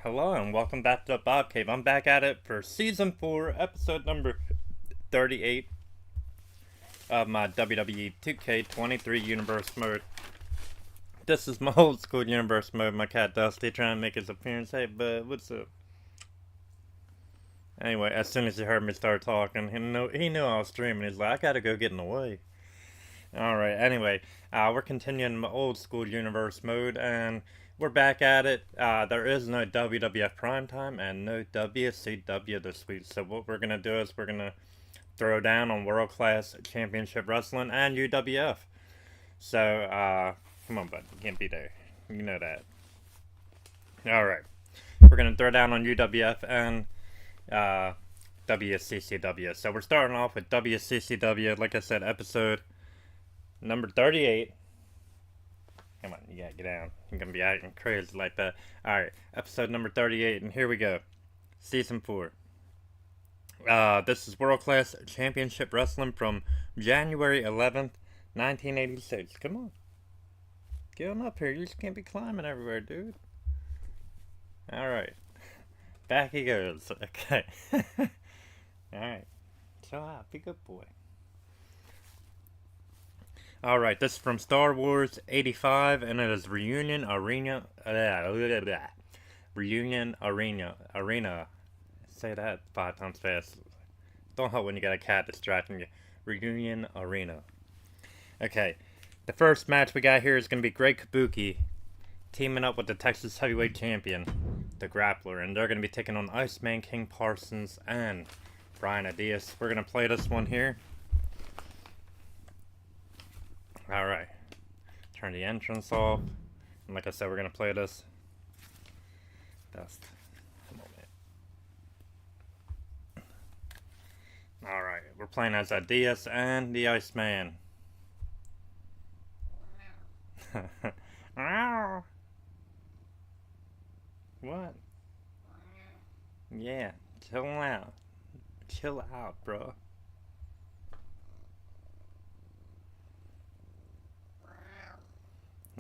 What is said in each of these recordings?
Hello and welcome back to the Bob Cave. I'm back at it for Season 4, Episode number 38 of my WWE 2K23 Universe Mode. This is my old school Universe Mode. My cat Dusty trying to make his appearance. Hey bud, what's up? Anyway, as soon as he heard me start talking, he knew I was streaming. He's like, I gotta go get in the way. Alright, anyway, we're continuing my old school Universe Mode, and we're back at it. There is no WWF Primetime and no WCW this week. So what we're going to do is we're going to throw down on World Class Championship Wrestling and UWF. So, come on, bud. You can't be there. You know that. Alright. We're going to throw down on UWF and WCCW. So we're starting off with WCCW. Like I said, episode number 38. Come on, you gotta get down. You're gonna be acting crazy like that. Alright, episode number 38, and here we go. Season 4. This is World Class Championship Wrestling from January 11th, 1986. Come on. Get on up here. You just can't be climbing everywhere, dude. Alright. Back he goes. Okay. Alright. Chill out. Be a good boy. Alright, this is from Star Wars 85, and it is Reunion Arena. Reunion Arena. Say that 5 times fast. Don't help when you got a cat distracting you. Reunion Arena. Okay, the first match we got here is going to be Great Kabuki teaming up with the Texas Heavyweight Champion, the Grappler, and they're going to be taking on Iceman King Parsons and Brian Adias. We're going to play this one here. Alright, turn the entrance off, and like I said, we're going to play this. Dust. Come on, man. Alright, we're playing as Adias and the Iceman. What? Yeah, chill out. Chill out, bro.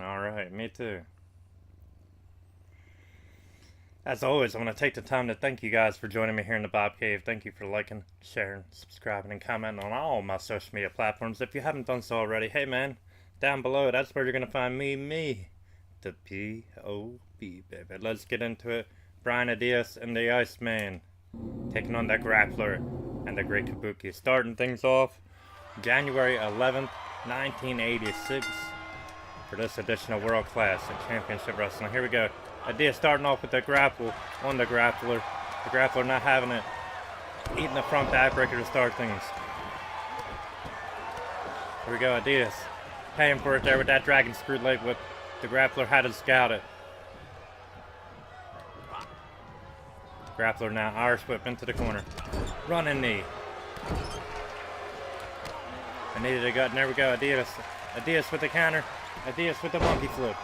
Alright, me too. As always, I want to take the time to thank you guys for joining me here in the Bob Cave. Thank you for liking, sharing, subscribing, and commenting on all my social media platforms. If you haven't done so already, hey man, down below, that's where you're going to find me, the P.O.B. baby. Let's get into it. Brian Adias and the Iceman taking on the Grappler and the Great Kabuki. Starting things off, January 11th, 1986. For this edition of World Class Championship Wrestling. Here we go. Adias starting off with the grapple on the Grappler. The Grappler not having it. Eating the front backbreaker to start things. Here we go. Adias paying for it there with that dragon screw leg whip. The Grappler had to scout it. Grappler now Irish whip into the corner. Running knee. I needed a gut, and there we go. Adias with the counter. Adias with the monkey flip.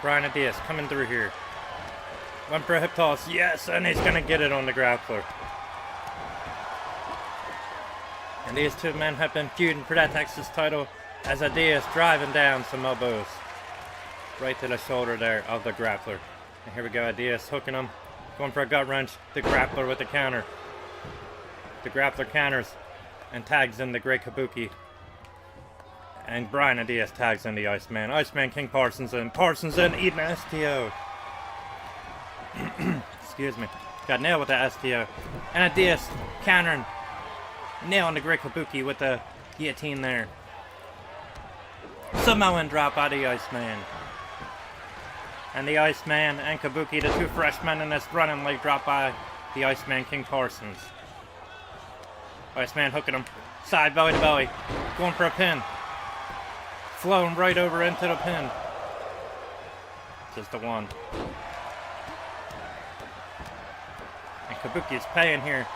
Brian Adias coming through here. Went for a hip toss. Yes, and he's going to get it on the Grappler. And these two men have been feuding for that Texas title as Adias driving down some elbows. Right to the shoulder there of the Grappler. And here we go, Adias hooking him. Going for a gut wrench. The Grappler with the counter. The Grappler counters and tags in the Great Kabuki. And Brian Adias tags in the Iceman. Iceman King Parsons in. Parsons in, eating an STO. Excuse me. Got nailed with the STO. And Adias countering. Nailing the Great Kabuki with the guillotine there. Samoan drop by the Iceman. And the Iceman and Kabuki, the two freshmen in this running leg drop by the Iceman King Parsons. Iceman hooking him. Side belly to belly. Going for a pin. Flowing right over into the pin. Just the one. And Kabuki's paying here.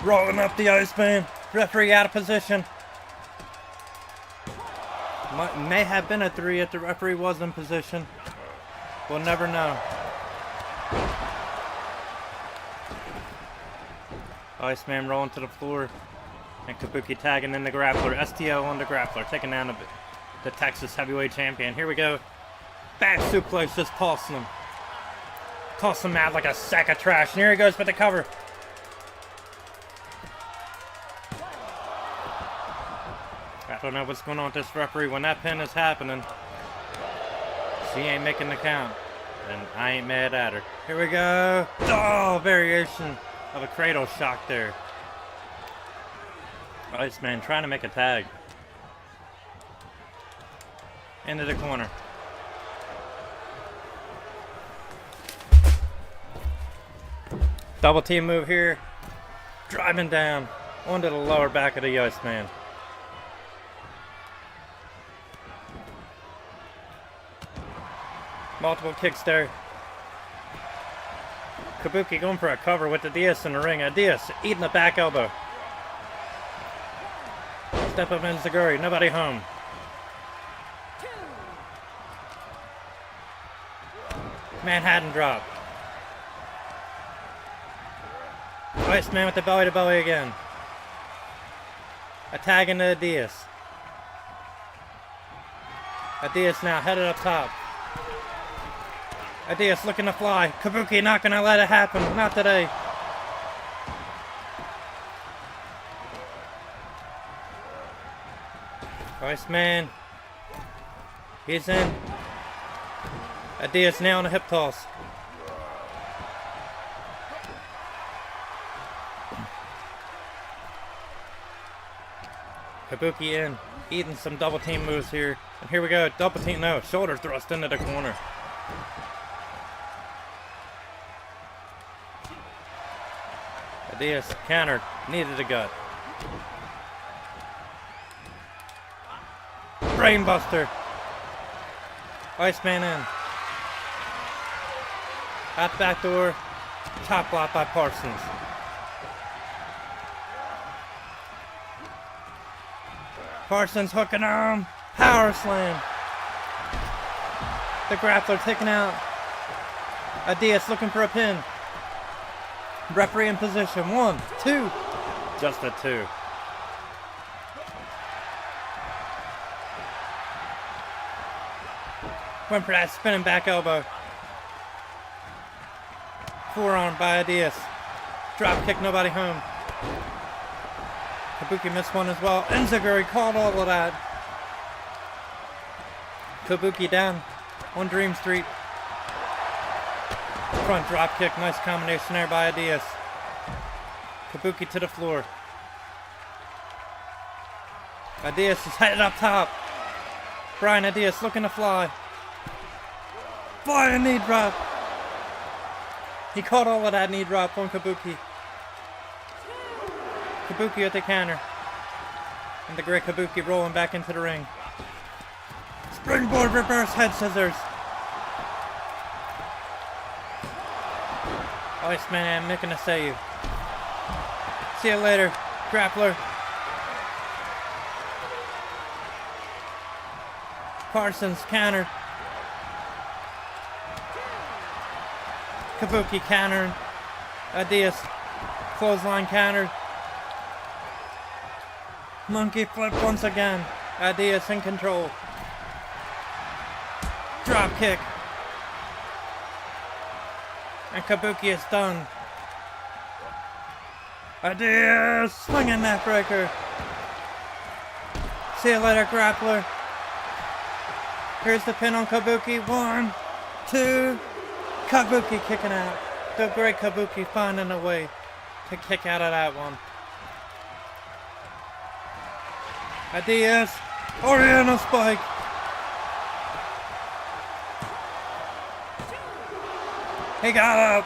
Rolling up the Iceman. Referee out of position. May have been a 3 if the referee was in position. We'll never know. Iceman rolling to the floor. And Kabuki tagging in the Grappler. STO on the Grappler. Taking down the Texas Heavyweight Champion. Here we go. Back suplex just tossing him. Toss him out like a sack of trash. And here he goes for the cover. I don't know what's going on with this referee. When that pin is happening, she ain't making the count. And I ain't mad at her. Here we go. Oh, variation of a cradle shock there. Iceman trying to make a tag. Into the corner. Double team move here. Driving down onto the lower back of the Iceman. Multiple kicks there. Kabuki going for a cover with the Diaz in the ring. Diaz eating the back elbow. Step up Enziguri. Nobody home. Manhattan drop. Iceman with the belly to belly again. A tag into Diaz. Diaz now headed up top. Diaz looking to fly. Kabuki not gonna let it happen. Not today. Iceman. He's in. Diaz now on a hip toss. Kabuki in. Eating some double team moves here. And here we go. Double team. No. Shoulder thrust into the corner. Diaz countered, needed a gut. Brainbuster. Iceman in. Out back door. Top block by Parsons. Parsons hooking arm. Power slam. The grappler taken out. Diaz looking for a pin. Referee in position. 1, 2. Just a 2. Went for that spinning back elbow. Forearm by Diaz. Drop kick, nobody home. Kabuki missed one as well. Enziguri called all of that. Kabuki down on Dream Street. Front drop kick, nice combination there by Diaz. Kabuki to the floor. Diaz is headed up top. Brian Diaz looking to fly. Flying knee drop. He caught all of that knee drop on Kabuki. Kabuki at the counter. And the great Kabuki rolling back into the ring. Springboard reverse head scissors. Iceman and making a save. See you later, grappler. Parsons counter. Kabuki countering. Diaz clothesline counter. Monkey flip once again. Diaz in control. Drop kick. And Kabuki is done. Diaz swinging that breaker. See you later, grappler. Here's the pin on Kabuki. 1, 2. Kabuki kicking out. The great Kabuki finding a way to kick out of that one. Diaz. Oriental spike. He got up.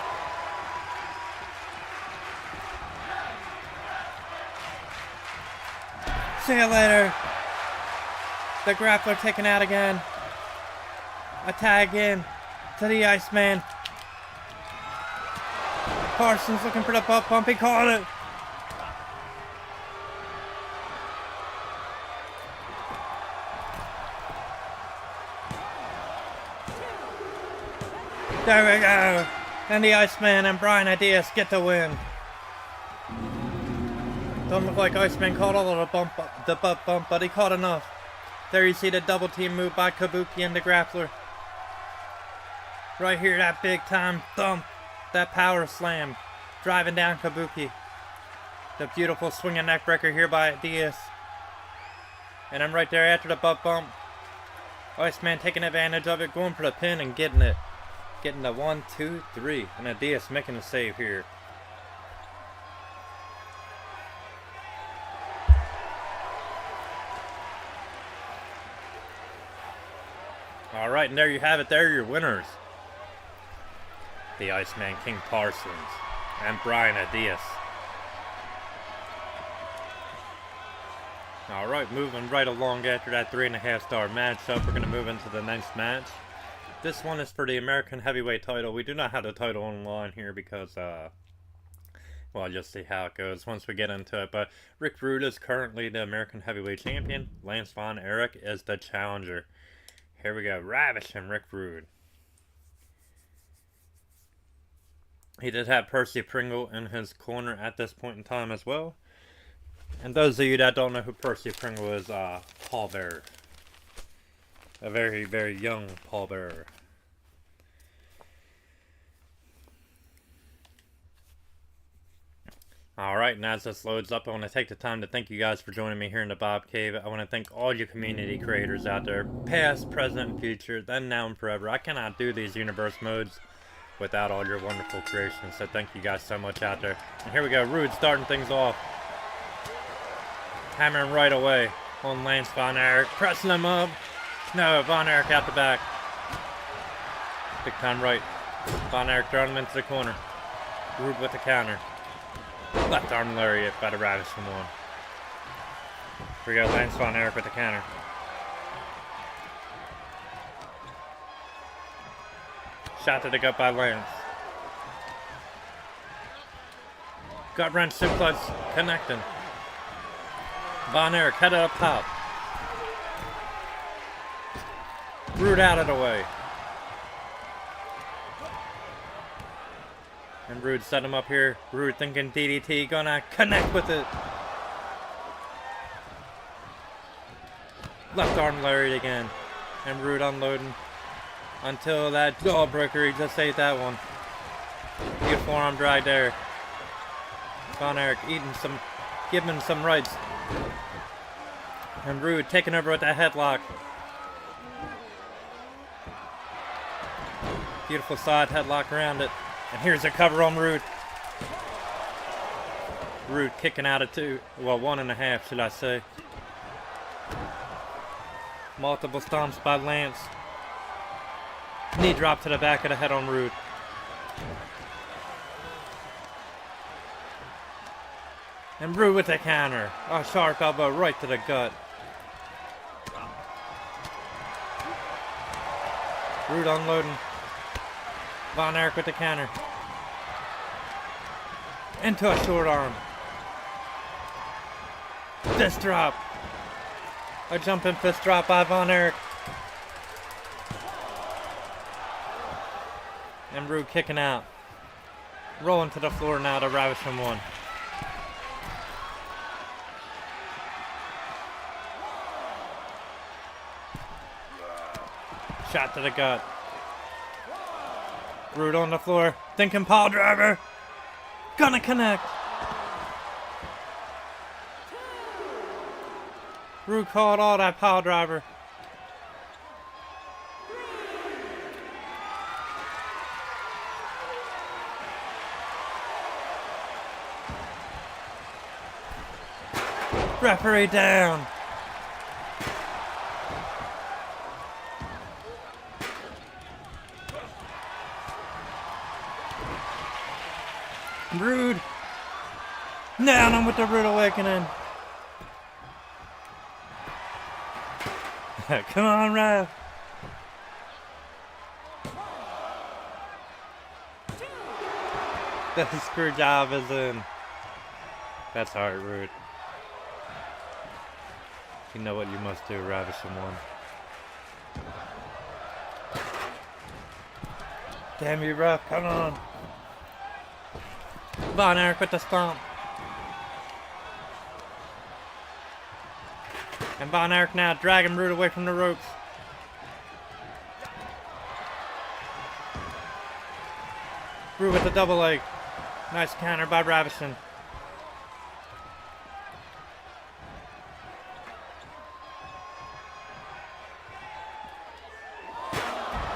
See you later. The grappler taken out again. A tag in to the Iceman. Parsons looking for the butt bump. He caught it. There we go. And the Iceman and Brian Diaz get the win. Don't look like Iceman caught all of the butt bump, but he caught enough. There you see the double team move by Kabuki and the grappler. Right here, that big time thump. That power slam. Driving down Kabuki. The beautiful swinging neck breaker here by Diaz. And I'm right there after the butt bump. Iceman taking advantage of it, going for the pin and getting it. Getting the 1, 2, 3. And Diaz making the save here. Alright, and there you have it. There are your winners. The Iceman King Parsons and Brian Diaz. Alright, moving right along after that 3.5-star matchup. We're going to move into the next match. This one is for the American Heavyweight title. We do not have the title on the line here because, well, I'll just see how it goes once we get into it. But Rick Rude is currently the American Heavyweight Champion. Lance Von Erich is the challenger. Here we go. Ravishing Rick Rude. He did have Percy Pringle in his corner at this point in time as well. And those of you that don't know who Percy Pringle is, Paul Bearer. A very, very young Paul Bearer. Alright, and as this loads up, I want to take the time to thank you guys for joining me here in the Bob Cave. I want to thank all you community creators out there, past, present, and future, then, now, and forever. I cannot do these universe modes without all your wonderful creations, so thank you guys so much out there. And here we go, Rude starting things off. Hammering right away on Lance Von Erich, pressing him up. No, Von Erich out the back. Big time right. Von Erich throwing him into the corner. Rude with the counter. Left arm lariat by the Ravishing One. Here we go, Lance Von Erich with the counter. Shot to the gut by Lance. Gut wrench suplex connecting. Von Erich headed up top. Rude out of the way. And Rude set him up here. Rude thinking DDT, gonna connect with it. Left arm lariat again. And Rude unloading. Until that jawbreaker, he just ate that one. Beautiful arm drag there. Von Erich giving him some rights. And Rude taking over with that headlock. Beautiful side headlock around it. And here's a cover on Rude. Rude kicking out of 2. Well, 1.5, should I say. Multiple stomps by Lance. Knee drop to the back of the head on Rude. And Rude with the counter. A sharp elbow right to the gut. Rude unloading. Von Erich with the counter. Into a short arm. Fist drop. A jumping fist drop by Von Erich. And Rude kicking out. Rolling to the floor now to Ravishing One. Shot to the gut. Rude on the floor. Thinking pile driver. Gonna connect. Rude called all that pile driver. Referee down. Rude. Down him with the Rude Awakening. Come on, Rav. The screw job is in. That's hard, Rude. You know what you must do, Ravishing One. Damn you, Ruff. Come on. Von Erich with the stomp. And Von Erich now dragging Rude away from the ropes. Through with the double leg. Nice counter by Ravishing.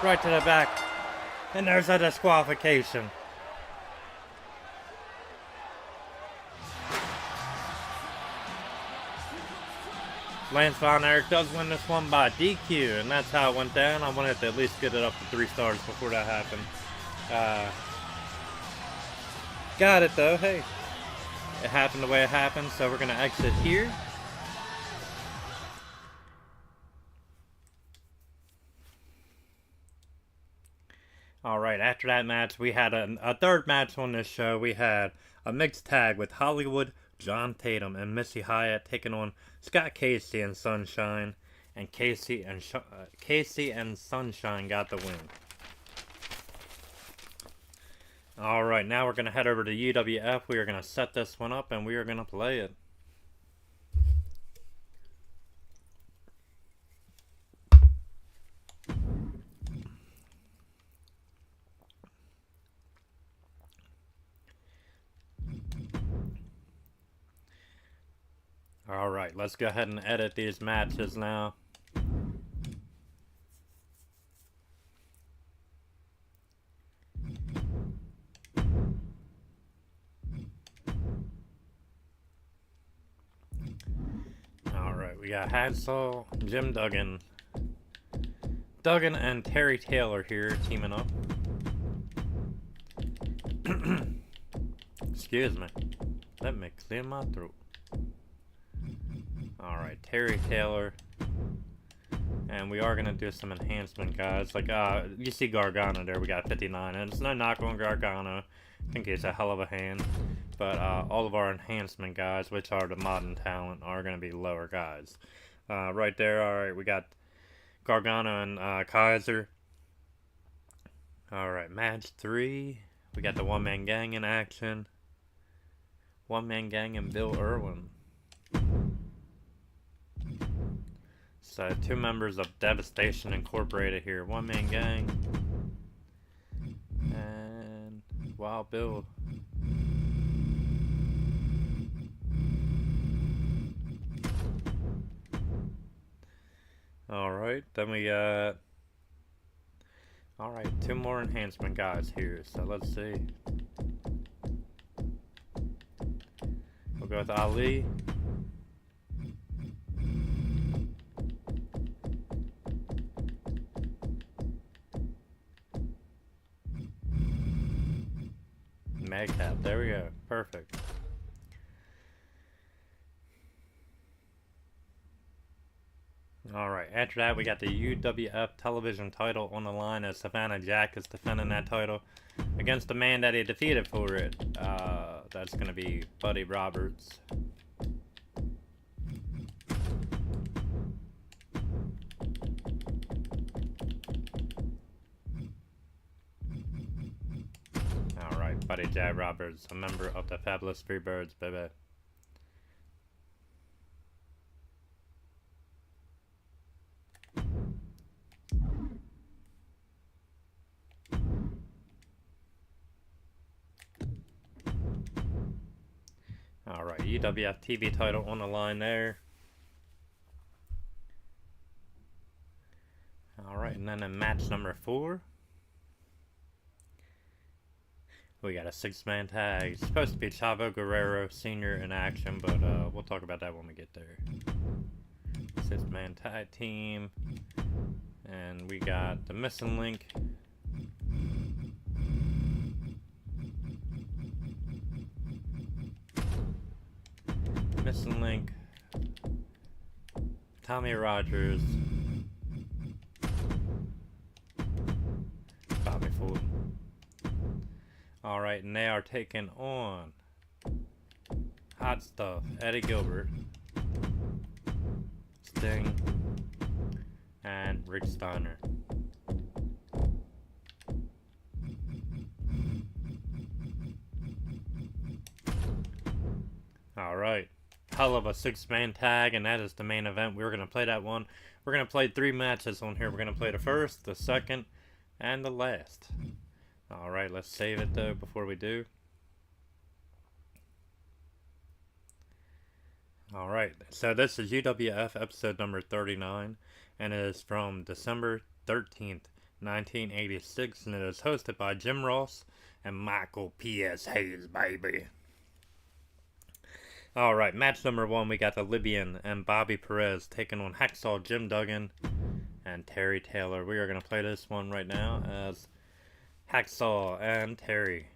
Right to the back. And there's a disqualification. Lance Von Erich does win this one by DQ, and that's how it went down. I wanted to at least get it up to 3 stars before that happened. Got it though, hey. It happened the way it happened, so we're gonna exit here. Alright, after that match, we had a third match on this show. We had a mixed tag with Hollywood, John Tatum, and Missy Hyatt taking on Scott Casey and Sunshine. And Casey and Sunshine got the win. Alright, now we're going to head over to UWF. We are going to set this one up and we are going to play it. Alright, let's go ahead and edit these matches now. Alright, we got Hansel, Jim Duggan. Duggan and Terry Taylor here teaming up. Excuse me. Let me clear my throat. Alright, Terry Taylor. And we are going to do some enhancement, guys. Like, you see Gargano there, we got 59. And it's no knock on Gargano. I think he's a hell of a hand. But all of our enhancement guys, which are the modern talent, are going to be lower guys. Right there, alright, we got Gargano and Kaiser. Alright, match 3. We got the one-man gang in action. One-man gang and Bill Irwin. So, 2 members of Devastation Incorporated here. One-man gang. And Wild Bill. Alright, then we got... Alright, 2 more enhancement guys here. So, let's see. We'll go with Ali. Madcap, there we go. Perfect. Alright, after that we got the UWF television title on the line as Savannah Jack is defending that title against the man that he defeated for it. That's going to be Buddy Roberts. Alright, Buddy Jack Roberts, a member of the Fabulous Freebirds, baby. Alright, UWF TV title on the line there. Alright, and then in match number 4, we got a 6-man tag. It's supposed to be Chavo Guerrero Sr. in action, but we'll talk about that when we get there. 6-man tag team. And we got the missing link. Missing link. Tommy Rogers. Bobby Fulton. Alright, and they are taking on Hot Stuff, Eddie Gilbert, Sting, and Rick Steiner. Alright, hell of a 6-man tag, and that is the main event. We're going to play that one. We're going to play 3 matches on here. We're going to play the first, the second, and the last. Alright, let's save it though before we do. Alright, so this is UWF episode number 39, and it is from December 13th, 1986, and it is hosted by Jim Ross and Michael P.S. Hayes, baby. Alright, match number 1, we got the Libyan and Bobby Perez taking on Hacksaw Jim Duggan and Terry Taylor. We are going to play this one right now as Hacksaw and Terry.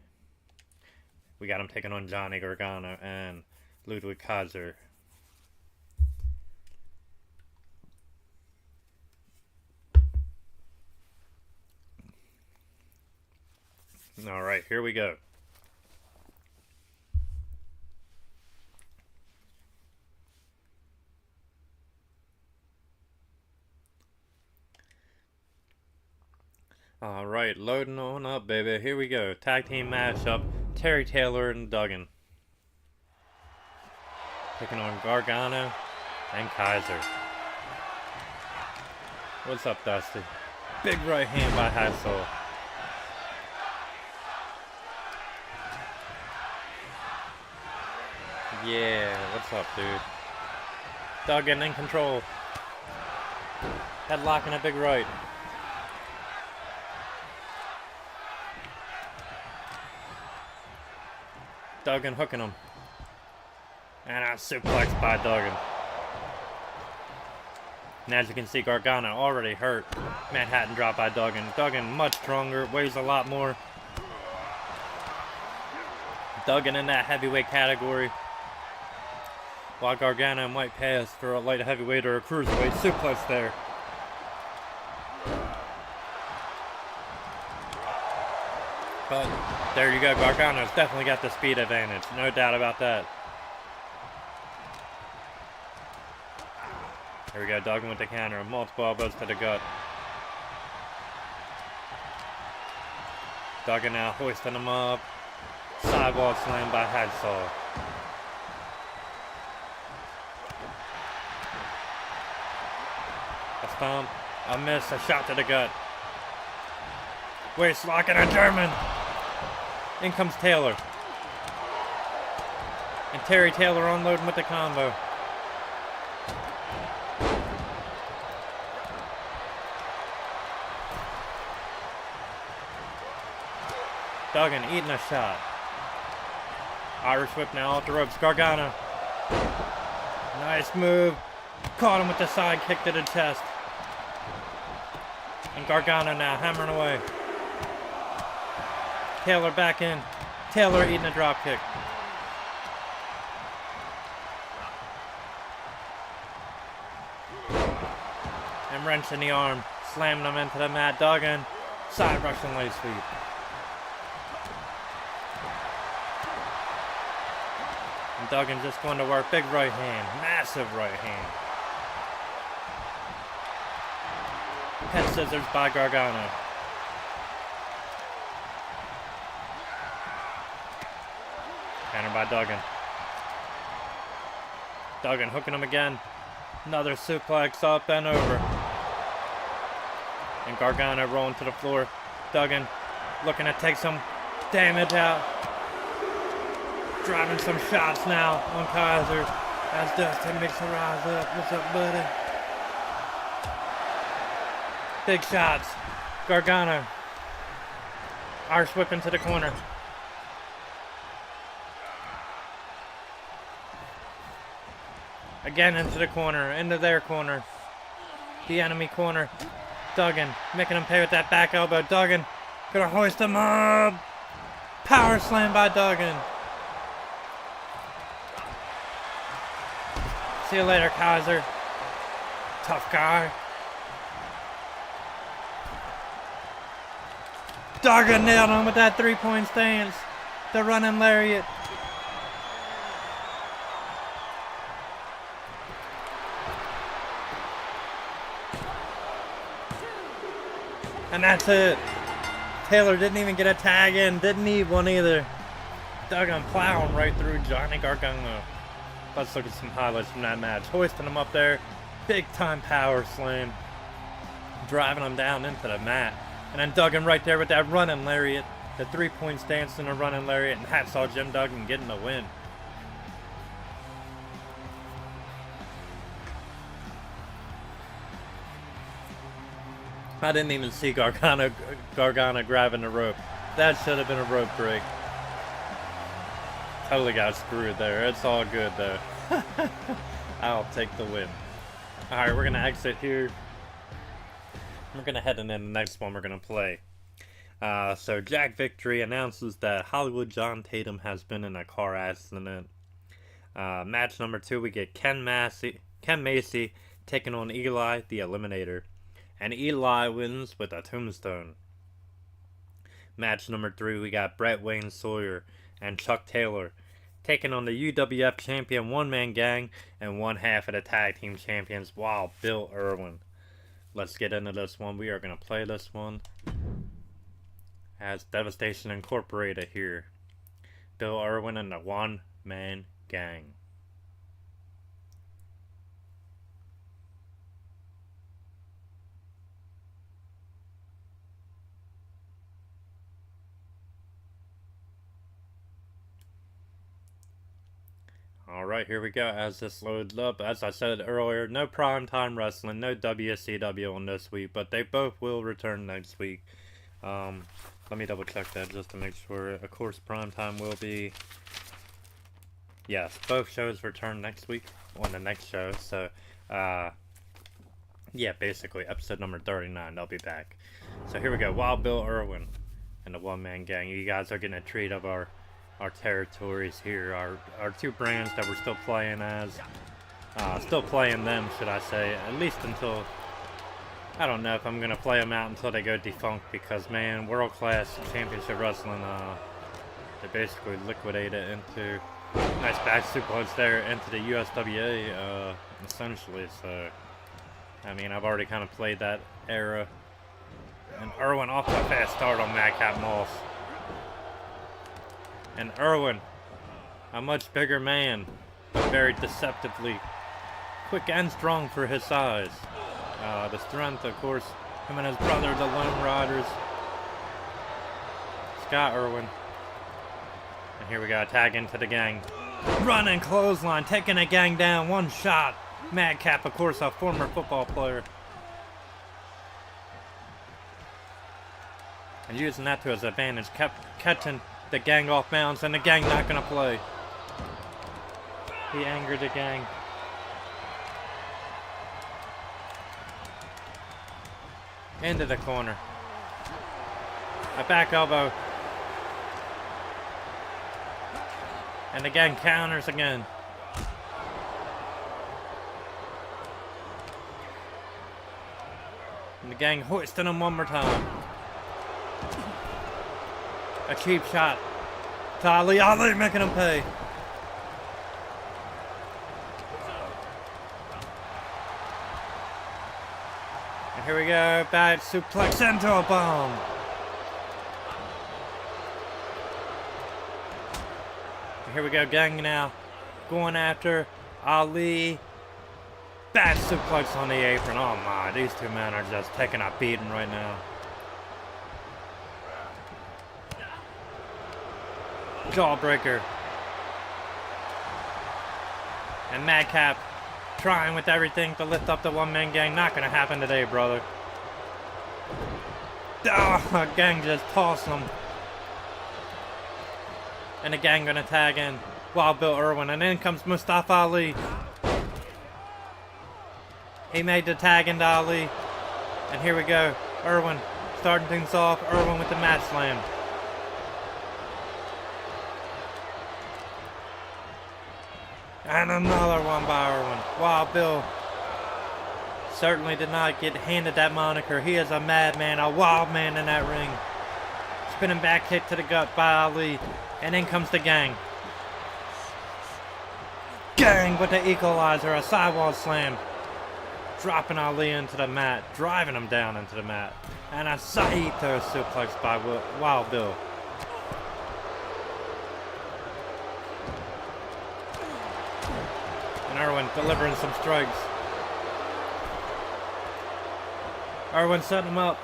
We got him taking on Johnny Gargano and Ludwig Kaiser. Alright, here we go. Alright, loading on up, baby. Here we go. Tag team matchup. Terry Taylor and Duggan. Taking on Gargano and Kaiser. What's up, Dusty? Big right hand by Hacksaw. Yeah, what's up, dude? Duggan in control. Headlock and a big right. Duggan hooking him. And a suplex by Duggan. And as you can see, Gargano already hurt. Manhattan drop by Duggan. Duggan much stronger, weighs a lot more. Duggan in that heavyweight category. While Gargano might pass for a light heavyweight or a cruiserweight. Suplex there. But there you go. Gargano's definitely got the speed advantage. No doubt about that. Here we go. Duggan with the counter. Multiple elbows to the gut. Duggan now hoisting him up. Sidewall slam by Hacksaw. A stomp. A miss. A shot to the gut. Waist lock and a German. In comes Taylor. And Terry Taylor unloading with the combo. Duggan eating a shot. Irish whip now off the ropes. Gargano. Nice move. Caught him with the side kick to the chest. And Gargano now hammering away. Taylor back in. Taylor eating a drop kick. And wrenching the arm. Slamming him into the mat. Duggan. Side Russian leg sweep. And Duggan just going to work. Big right hand. Massive right hand. Head scissors by Gargano. Counter by Duggan. Duggan hooking him again. Another suplex up and over. And Gargano rolling to the floor. Duggan looking to take some damage out. Driving some shots now on Kaiser. As Dustin makes a rise up. What's up, buddy? Big shots. Gargano. Irish whip into the corner. Again into the corner, into their corner. The enemy corner. Duggan making him pay with that back elbow. Duggan gonna hoist him up. Power slam by Duggan. See you later, Kaiser. Tough guy. Duggan nailed him with that 3-point stance. The running lariat. And that's it. Taylor didn't even get a tag in. Didn't need one either. Duggan plowing right through Johnny Gargano. Let's look at some highlights from that match. Hoisting him up there. Big time power slam. Driving him down into the mat. And then Duggan right there with that running lariat. the 3-point stance and a running lariat, and hacksaw Jim Duggan getting the win. I didn't even see Gargano grabbing the rope. That should have been a rope break. Totally got screwed there. It's all good though. I'll take the win. Alright, we're going to exit here. We're going to head into the next one we're going to play. So Jack Victory announces that Hollywood John Tatum has been in a car accident. Match number 2, we get Ken Macy taking on Eli the Eliminator. And Eli wins with a tombstone. Match number 3, we got Brett Wayne Sawyer and Chuck Taylor taking on the UWF champion one-man gang and one half of the tag team champions, Wild Bill Irwin. Let's get into this one. We are going to play this one as Devastation Incorporated here. Bill Irwin and the one-man gang. Alright, here we go as this loads up. As I said earlier, no primetime wrestling, no WCW on this week, but they both will return next week. Let me double check that just to make sure. Of course, primetime will be... Yes, both shows return next week on the next show. So, yeah, basically, episode number 39, they'll be back. So here we go, Wild Bill Irwin and the one-man gang. You guys are getting a treat of our territories here, our two brands that we're still playing as, still playing them, should I say, at least until, I don't know if I'm gonna play them out until they go defunct, because man, World Class Championship Wrestling, they basically liquidated into, nice back suplex there, into the USWA, essentially. So, I mean, I've already kind of played that era, and Irwin off to a fast start on Madcap Moss. And Irwin, a much bigger man, but very deceptively quick and strong for his size. The strength, of course, him and his brother, the Lone Riders. Scott Irwin. And here we go, tag into the gang. Running clothesline, taking the gang down, one shot. Madcap, of course, a former football player. And using that to his advantage, kept catching the gang off bounds, and the gang not gonna play. He angered the gang. Into the corner. A back elbow. And the gang counters again. And the gang hoisting him one more time. A cheap shot to Ali. Ali making him pay. And here we go. Bad suplex into a bomb. And here we go. Gang now going after Ali. Bad suplex on the apron. Oh my, these two men are just taking a beating right now. Jawbreaker. And Madcap trying with everything to lift up the one-man gang. Not gonna happen today, brother. Oh, gang just tossed him. And the gang gonna tag in Wild Bill Irwin. And in comes Mustafa Ali. He made the tag into Ali. And here we go. Irwin starting things off. Irwin with the mat slam. And another one by Irwin. Wild Bill certainly did not get handed that moniker. He is a madman, a wild man in that ring. Spinning back kick to the gut by Ali. And in comes the gang. Gang with the equalizer, a sidewall slam. Dropping Ali into the mat, driving him down into the mat. And a Saito suplex by Wild Bill. And Irwin delivering some strikes. Irwin setting him up.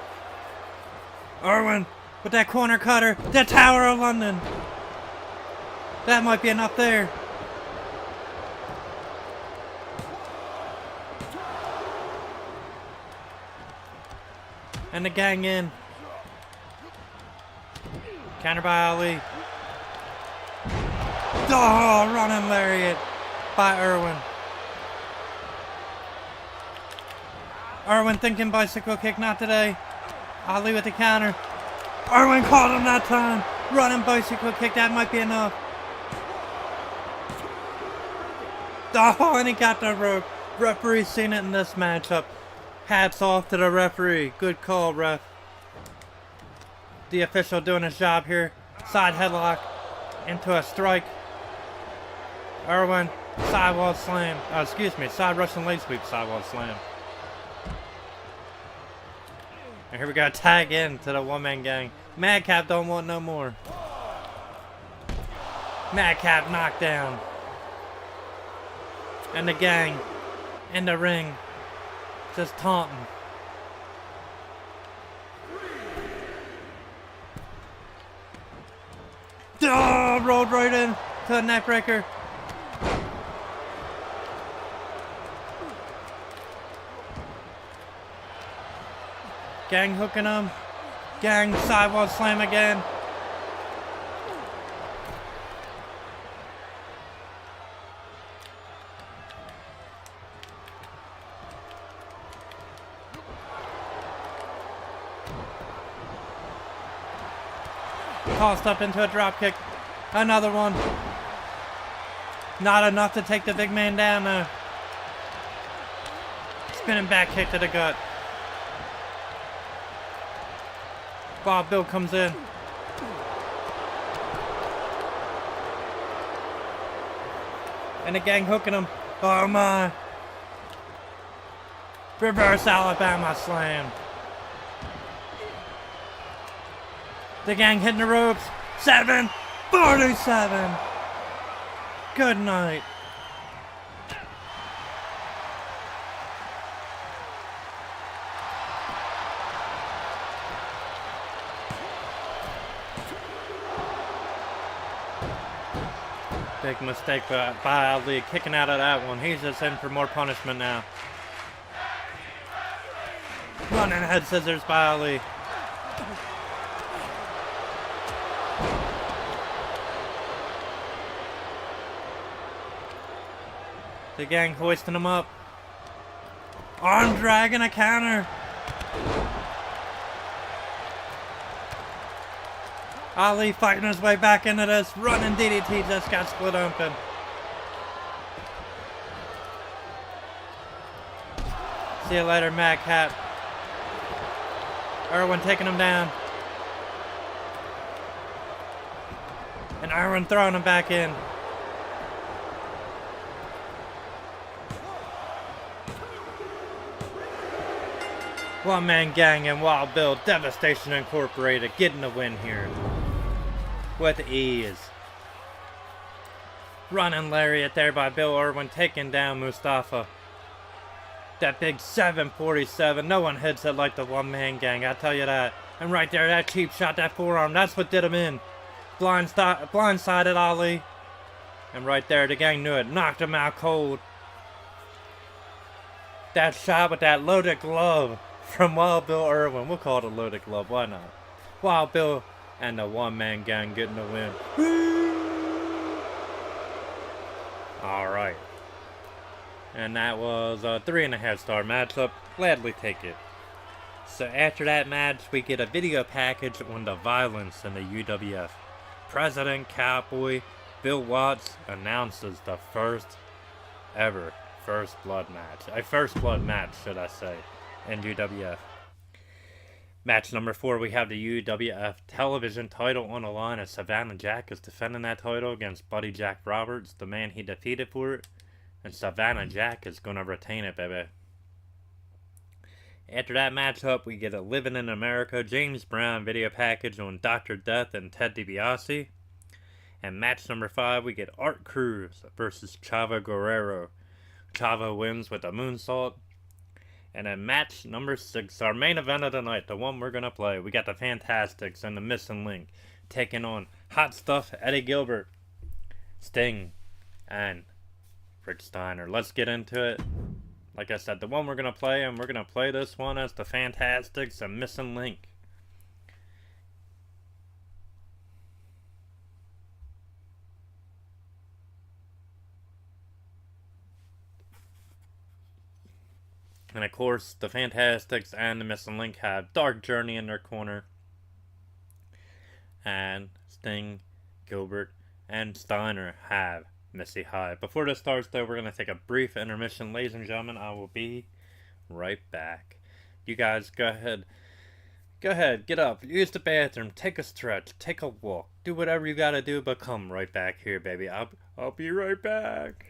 Irwin with that corner cutter. The Tower of London. That might be enough there. And the gang in. Counter by Ali. Oh, running lariat by Irwin. Irwin thinking bicycle kick, not today. Ali with the counter. Irwin caught him that time. Running bicycle kick, that might be enough. Oh, and he got the rope. Referee seen it in this matchup. Hats off to the referee. Good call, ref. The official doing his job here. Side headlock into a strike. Irwin, sidewall slam. Side Russian leg sweep, sidewall slam. And here we go, tag in to the one-man gang. Madcap don't want no more. Madcap knocked down. And the gang in the ring just taunting. Oh, rolled right in to a neckbreaker. Gang hooking him. Gang sidewall slam again. Tossed up into a drop kick. Another one. Not enough to take the big man down though. Spinning back kick to the gut. Wild Bill comes in. And the gang hooking him. Oh my. Reverse Alabama slam. The gang hitting the ropes. 7:47. Good night. Big mistake by Ali, kicking out of that one. He's just in for more punishment now. Running head scissors by Ali. The gang hoisting him up. Arm dragging a counter. Ali fighting his way back into this. Running DDT just got split open. See you later, Madcap. Irwin taking him down. And Irwin throwing him back in. One Man Gang and Wild Bill, Devastation Incorporated, getting the win here. With ease. Running lariat there by Bill Irwin, taking down Mustafa. That big 747, no one hits it like the One Man Gang, I tell you that. And right there, that cheap shot, that forearm, that's what did him in. Blindsided Ali. And right there, the gang knew it, knocked him out cold. That shot with that loaded glove from Wild Bill Irwin. We'll call it a loaded glove, why not? Wild Bill and the One Man Gang getting the win. Alright. And that was a 3.5 star matchup. Gladly take it. So after that match, we get a video package on the violence in the UWF. President Cowboy Bill Watts announces the first ever First Blood match. A First Blood match, should I say, in UWF. Match number 4, we have the UWF television title on the line as Savannah Jack is defending that title against Buddy Jack Roberts, the man he defeated for it. And Savannah Jack is going to retain it, baby. After that matchup, we get a Living in America James Brown video package on Dr. Death and Ted DiBiase. And match number 5, we get Art Cruz versus Chavo Guerrero. Chavo wins with a moonsault. And then match number 6, our main event of the night, the one we're going to play. We got the Fantastics and the Missing Link taking on Hot Stuff, Eddie Gilbert, Sting, and Rick Steiner. Let's get into it. Like I said, the one we're going to play, and we're going to play this one as the Fantastics and Missing Link. And of course, the Fantastics and the Missing Link have Dark Journey in their corner. And Sting, Gilbert, and Steiner have Missy Hyatt. Before this starts, though, we're going to take a brief intermission. Ladies and gentlemen, I will be right back. You guys, go ahead. Go ahead, get up, use the bathroom, take a stretch, take a walk. Do whatever you gotta do, but come right back here, baby. I'll be right back.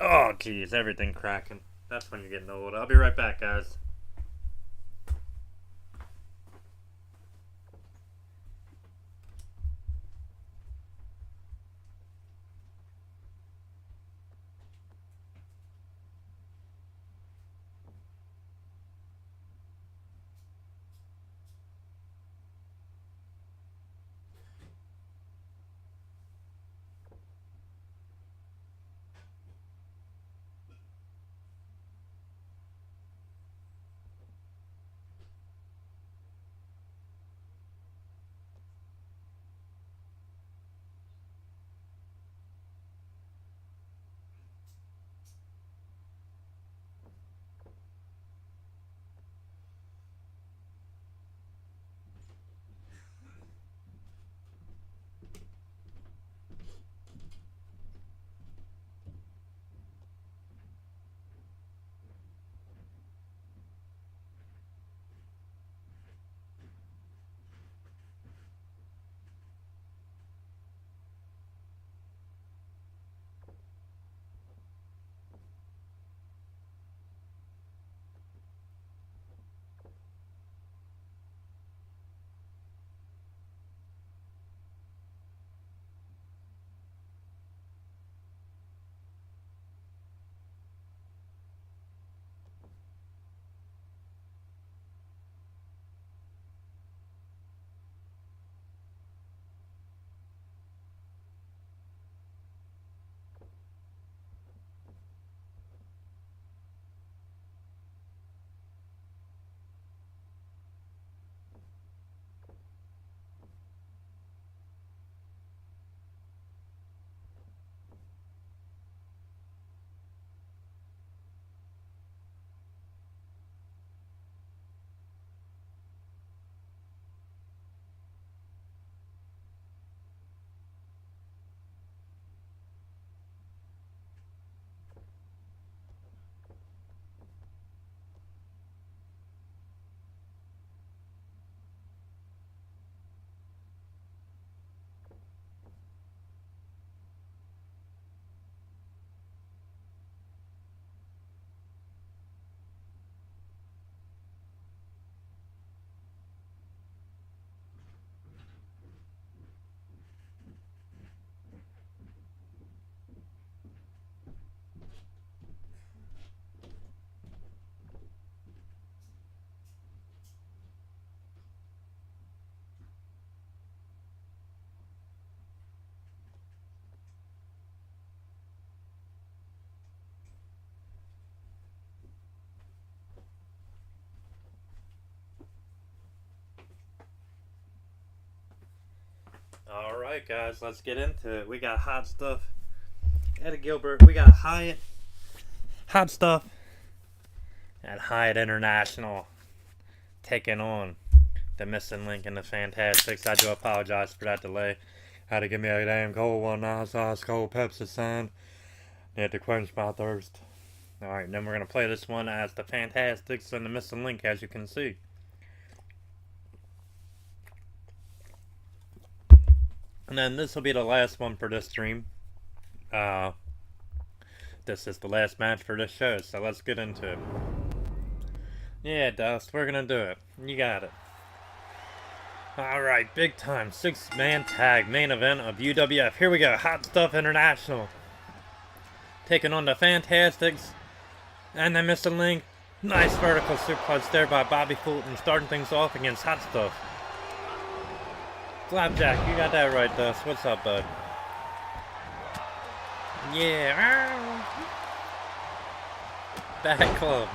Oh, jeez, everything cracking. That's when you're getting old. I'll be right back, guys. Alright, guys, let's get into it. We got Hot Stuff, Eddie Gilbert. We got Hyatt, Hot Stuff, and Hyatt International taking on the Missing Link and the Fantastics. I do apologize for that delay. Had to give me a damn cold one now, so I was cold Pepsi sign. Need to quench my thirst. Alright, then we're going to play this one as the Fantastics and the Missing Link, as you can see. And then this will be the last one for this stream. This is the last match for this show, so let's get into it. Yeah, Dust, we're gonna do it. You got it. Alright, big time 6-man tag main event of UWF. Here we go, Hot Stuff International taking on the Fantastics and the Missing Link. Nice vertical suplex there by Bobby Fulton, starting things off against Hot Stuff. Flapjack, you got that right, Dust. What's up, bud? Yeah. Back club.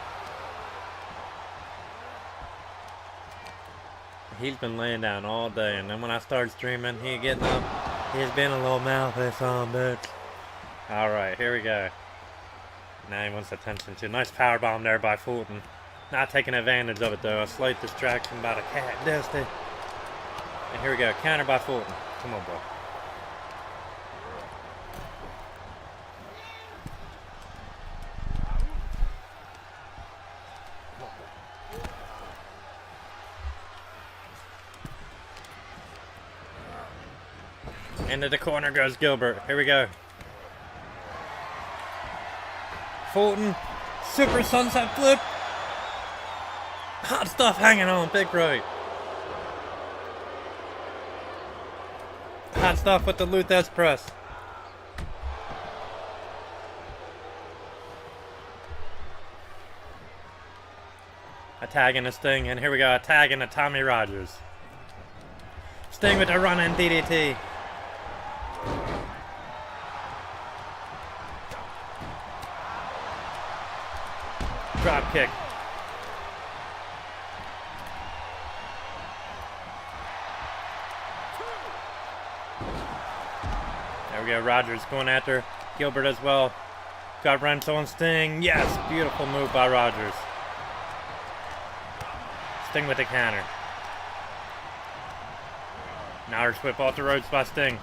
He's been laying down all day, and then when I start streaming, he getting up. He's been a little mouthy son bitch. Alright, here we go. Now he wants attention too. Nice power bomb there by Fulton. Not taking advantage of it though. A slight distraction by the cat Dusty. And here we go. Counter by Fulton. Come on, bro. Into the corner goes Gilbert. Here we go. Fulton. Super sunset flip. Hot Stuff hanging on. Big right. Hot Stuff with the Luthez press. A tag in a Sting. And here we go. A tag in a Tommy Rogers. Sting with a run-in DDT. Drop kick. There we go. Rogers going after Gilbert as well. Got Renzo and Sting. Yes, beautiful move by Rogers. Sting with the counter. Now whip off the ropes by Sting.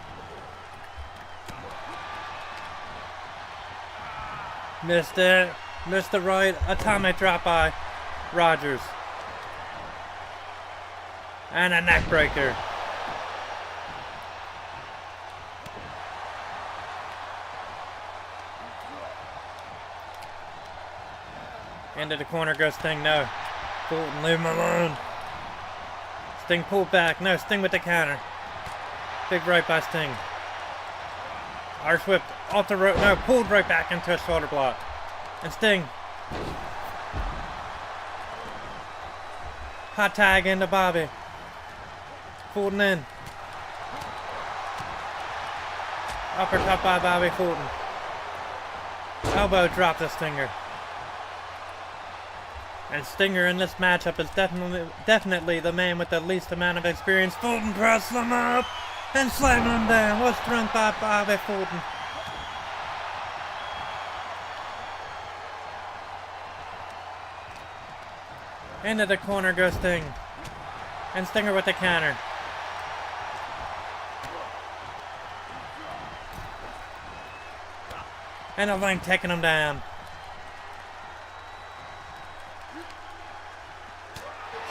Missed it. Missed the right. Atomic drop by Rogers. And a neck breaker. Into the corner goes Sting. No. Fulton, leave him alone. Sting pulled back. No, Sting with the counter. Big right by Sting. Irish whip off the rope. No, pulled right back into a shoulder block. And Sting. Hot tag into Bobby. Fulton in. Uppercut by Bobby Fulton. Elbow drop to Stinger. And Stinger in this matchup is definitely the man with the least amount of experience. Fulton presses him up and slamming him down. What strength by Bobby Fulton. Into the corner goes Sting. And Stinger with the counter. And a Link taking him down.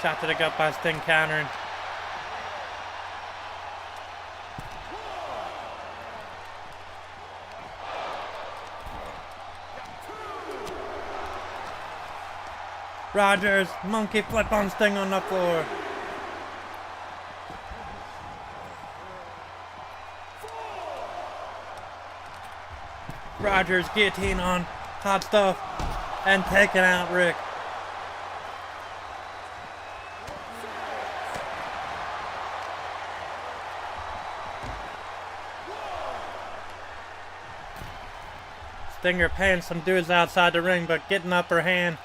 Shot to the gut by Sting countering. Rogers, monkey flip on Sting on the floor. Rogers guillotine on Hot Stuff and taking out Rick. Stinger paying some dudes outside the ring, but getting upper hand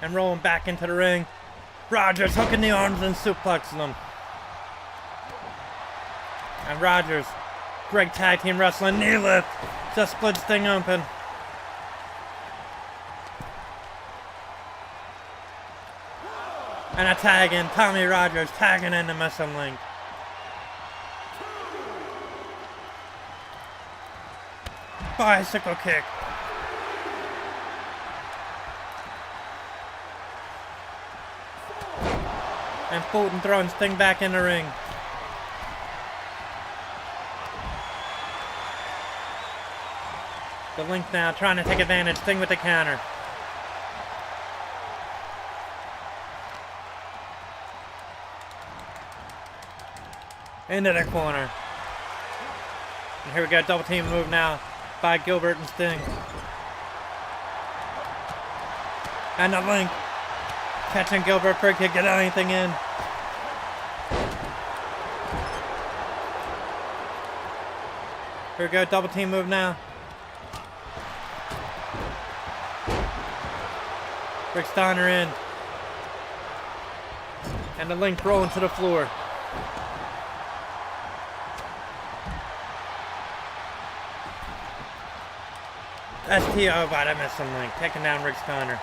and rolling back into the ring. Rogers hooking the arms and suplexing them. And Rogers, great tag team wrestling, knee lift, just split Sting open. And a tag in, Tommy Rogers tagging in the missing Link. Bicycle kick. And Fulton throwing Sting back in the ring. The Link now trying to take advantage. Sting with the counter. Into the corner. And here we go, double team move now by Gilbert and Sting. And the Link Catching Gilbert Burke can't get anything in. Here we go, double team move now. Rick Steiner in. And the Link rolling to the floor. STO by the missing Link, taking down Rick Steiner.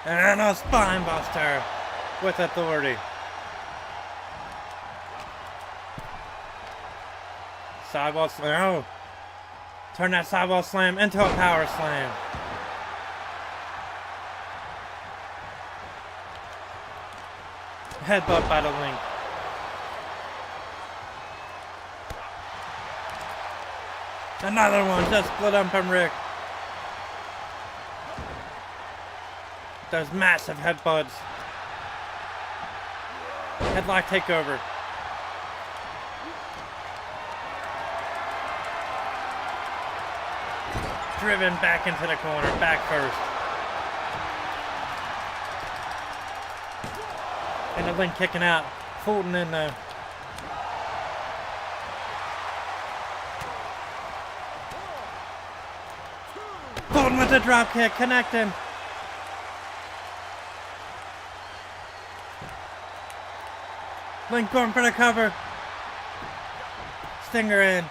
And a spine buster with authority. Sidewall slam. Oh. Turn that sidewall slam into a power slam. Headbutt by the Link. Another one just split up from Rick. Those massive headbutts. Headlock takeover. Driven back into the corner, back first. And the Link kicking out. Fulton in though. Fulton with the drop kick, connecting. Link going for the cover. Stinger in.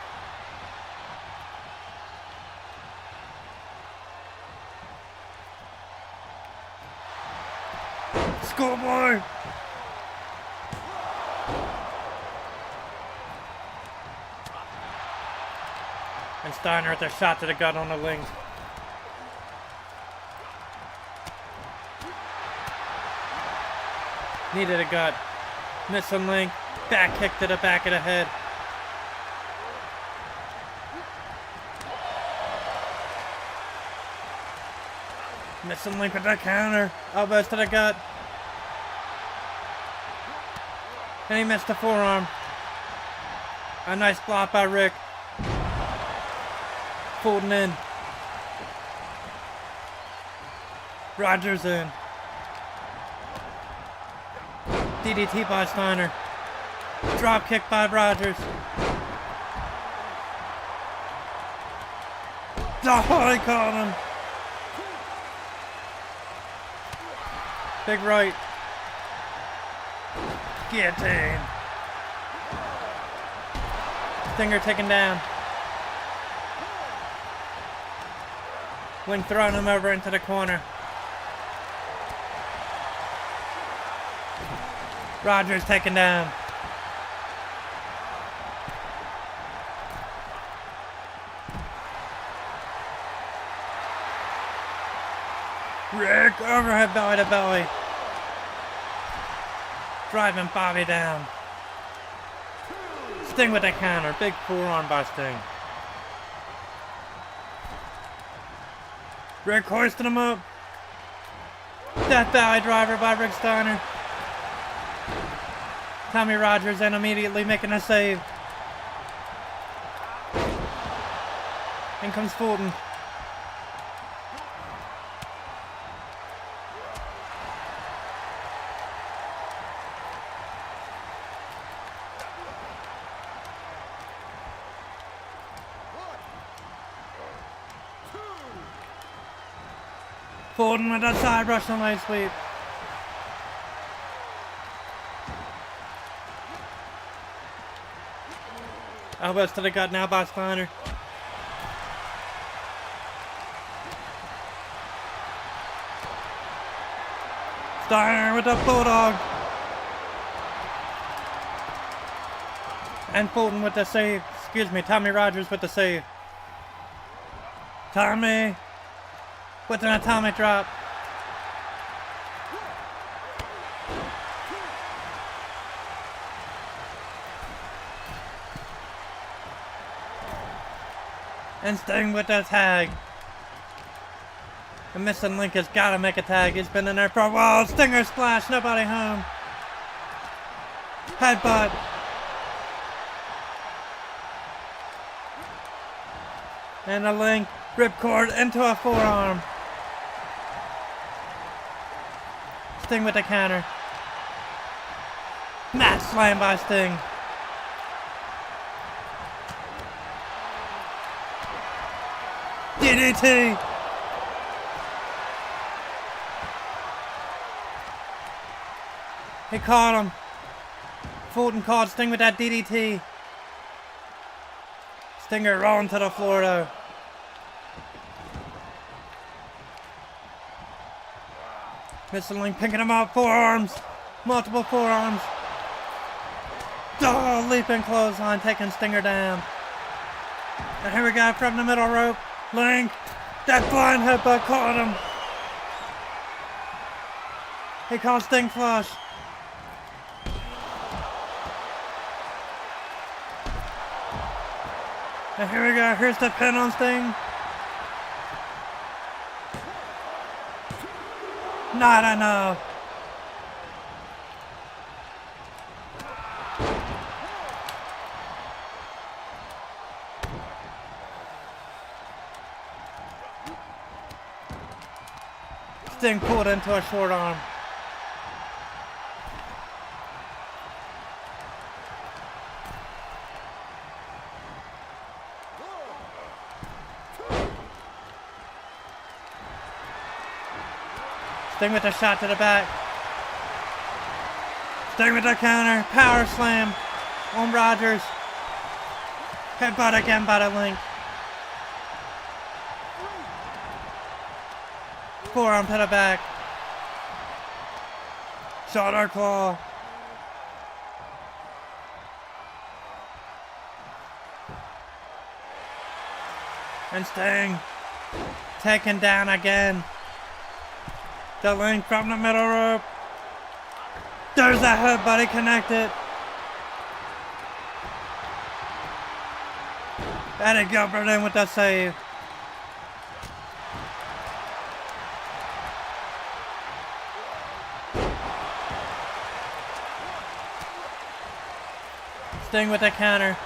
Schoolboy. And Steiner with a shot to the gut on the Link. Needed a gut. Missing Link. Back kick to the back of the head. Missing Link with the counter. Elbows to the gut. And he missed the forearm. A nice block by Rick. Fulton in. Rogers in. DDT by Steiner. Drop kick by Rogers. Oh, he caught him. Big right. Guillotine. Stinger taken down. Link throwing him over into the corner. Rogers taken down. Rick overhead belly to belly. Driving Bobby down. Sting with the counter. Big forearm by Sting. Rick hoisting him up. Death Valley driver by Rick Steiner. Tommy Rogers in immediately making a save. In comes Fulton. Fulton with a side rush and leg sweep. Elbows to the gut now by Steiner. Steiner with a bulldog. And Fulton with the save. Excuse me, Tommy Rogers with the save. Tommy with an atomic drop. And Sting with the tag. The missing Link has got to make a tag. He's been in there for a while. Stinger splash. Nobody home. Headbutt. And a Link ripcord into a forearm. Sting with the counter. Mat slam by Sting. DDT. He caught him. Fulton caught Sting with that DDT. Stinger rolling to the floor though. Mr. Link picking him up. Forearms. Multiple forearms. Oh, leaping clothesline taking Stinger down. And here we go from the middle rope. Link. That blind headbutt caught him. He caught Sting flush. And here we go. Here's the pin on Sting. Not enough. Sting pulled into a short arm. Sting with a shot to the back. Sting with the counter. Power slam on Rogers. Headbutt again by the Link. Forearm to the back. Shoulder claw. And Sting taken down again. The Link from the middle rope. There's that headbutt, he connected. Eddie Gilbert in with the save. Sting with the counter.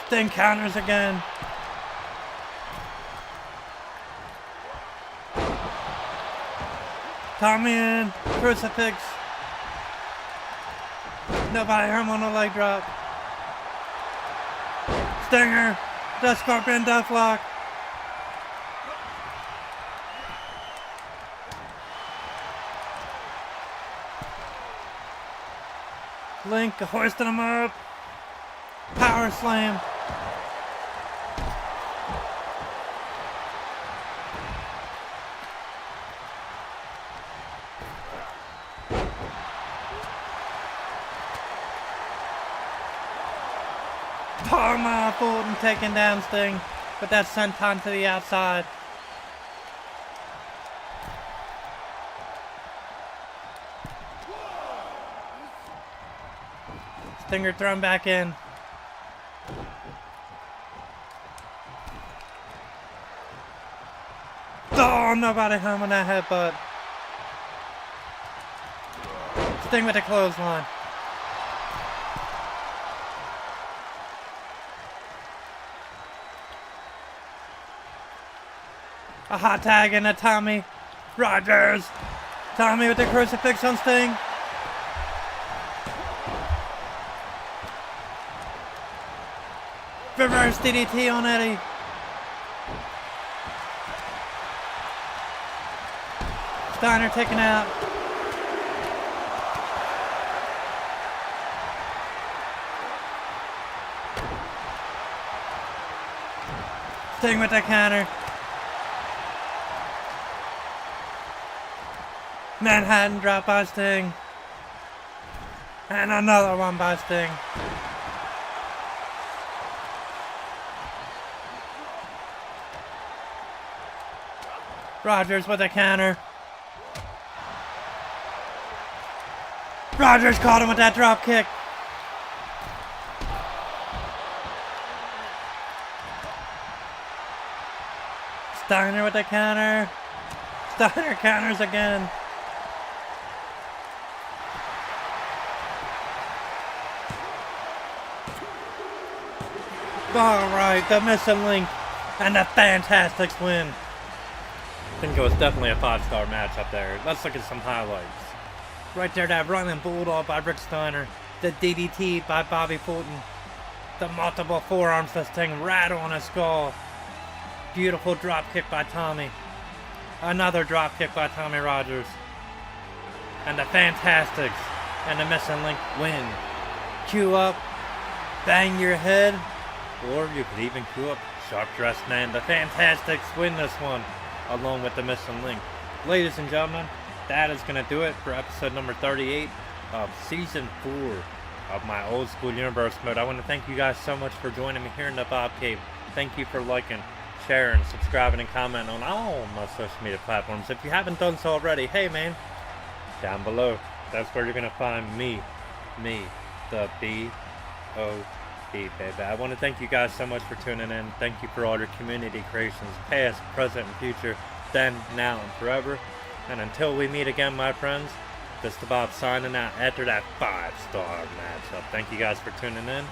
Sting counters again. Tommy in. Crucifix. Nobody hurt him on the leg drop. Stinger. The Scorpion Deathlock. Link hoisting him up. Power slam. Parma Fulton taking down Sting, but that's sent on to the outside. Stinger thrown back in. Oh, nobody home on that headbutt. Sting with a clothesline. A hot tag and a Tommy Rogers. Tommy with the crucifix on Sting. Reverse DDT on Eddie. Steiner taken out. Sting with the counter. Manhattan drop by Sting. And another one by Sting. Rogers with a counter. Rogers caught him with that drop kick. Steiner with the counter. Steiner counters again. Alright, the missing link and the Fantastics win. I think it was definitely a 5-star match up there. Let's look at some highlights. Right there, that running bulldog by Rick Steiner. The DDT by Bobby Fulton. The multiple forearms to Sting right on his skull. Beautiful drop kick by Tommy. Another drop kick by Tommy Rogers. And the Fantastics and the missing link win. Cue up, bang your head, or you could even cue up Sharp Dressed Man. The Fantastics win this one, along with the missing link. Ladies and gentlemen, that is going to do it for episode number 38 of Season 4 of my Old School Universe mode. I want to thank you guys so much for joining me here in the Bob Cave. Thank you for liking, sharing, subscribing, and commenting on all my social media platforms. If you haven't done so already, hey man, down below, that's where you're going to find me, the B.O.B. baby. I want to thank you guys so much for tuning in. Thank you for all your community creations, past, present, and future, then, now, and forever. And until we meet again, my friends, this is Bob signing out after that 5-star matchup. Thank you guys for tuning in.